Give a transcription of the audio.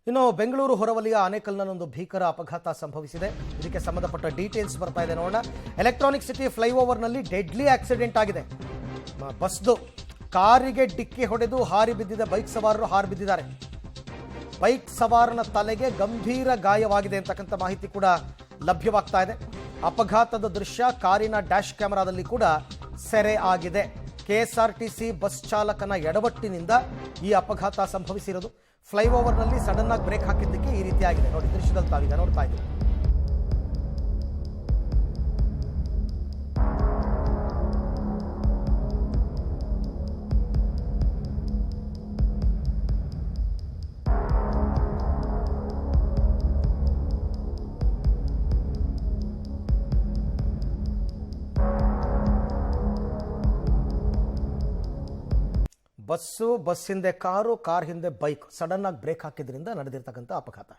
ಇನ್ನು ಬೆಂಗಳೂರು ಹೊರವಲಯ ಆನೇಕಲ್ನಲ್ಲೊಂದು ಭೀಕರ ಅಪಘಾತ ಸಂಭವಿಸಿದೆ. ಇದಕ್ಕೆ ಸಂಬಂಧಪಟ್ಟ ಡೀಟೇಲ್ಸ್ ಬರ್ತಾ ಇದೆ ನೋಡೋಣ. ಎಲೆಕ್ಟ್ರಾನಿಕ್ ಸಿಟಿ ಫ್ಲೈಓವರ್ನಲ್ಲಿ ಡೆಡ್ಲಿ ಆಕ್ಸಿಡೆಂಟ್ ಆಗಿದೆ. ಬಸ್ದು ಕಾರಿಗೆ ಡಿಕ್ಕಿ ಹೊಡೆದು ಹಾರಿ ಬಿದ್ದಿದ್ದ ಬೈಕ್ ಸವಾರರು ಹಾರಿ ಬಿದ್ದಿದ್ದಾರೆ. ಬೈಕ್ ಸವಾರನ ತಲೆಗೆ ಗಂಭೀರ ಗಾಯವಾಗಿದೆ ಅಂತಕ್ಕಂಥ ಮಾಹಿತಿ ಕೂಡ ಲಭ್ಯವಾಗ್ತಾ ಇದೆ. ಅಪಘಾತದ ದೃಶ್ಯ ಕಾರಿನ ಡ್ಯಾಶ್ ಕ್ಯಾಮೆರಾದಲ್ಲಿ ಕೂಡ ಸೆರೆ ಆಗಿದೆ. ಕೆಎಸ್ಆರ್ಟಿಸಿ ಬಸ್ ಚಾಲಕನ ಎಡವಟ್ಟಿನಿಂದ ಈ ಅಪಘಾತ ಸಂಭವಿಸಿರೋದು. ಫ್ಲೈಓವರ್ನಲ್ಲಿ ಸಡನ್ ಆಗಿ ಬ್ರೇಕ್ ಹಾಕಿದ್ದಕ್ಕೆ ಈ ರೀತಿ ಆಗಿದೆ. ನೋಡಿ, ದೃಶ್ಯದಲ್ಲಿ ತಾವೀಗ ನೋಡ್ತಾ ಇದ್ದೀವಿ. ಬಸ್ ಹಿಂದೆ ಕಾರು, ಕಾರ್ ಹಿಂದೆ ಬೈಕ್ ಸಡನ್ ಆಗಿ ಬ್ರೇಕ್ ಹಾಕಿದ್ರಿಂದ ನಡೆದಿರ್ತಕ್ಕಂಥ ಅಪಘಾತ.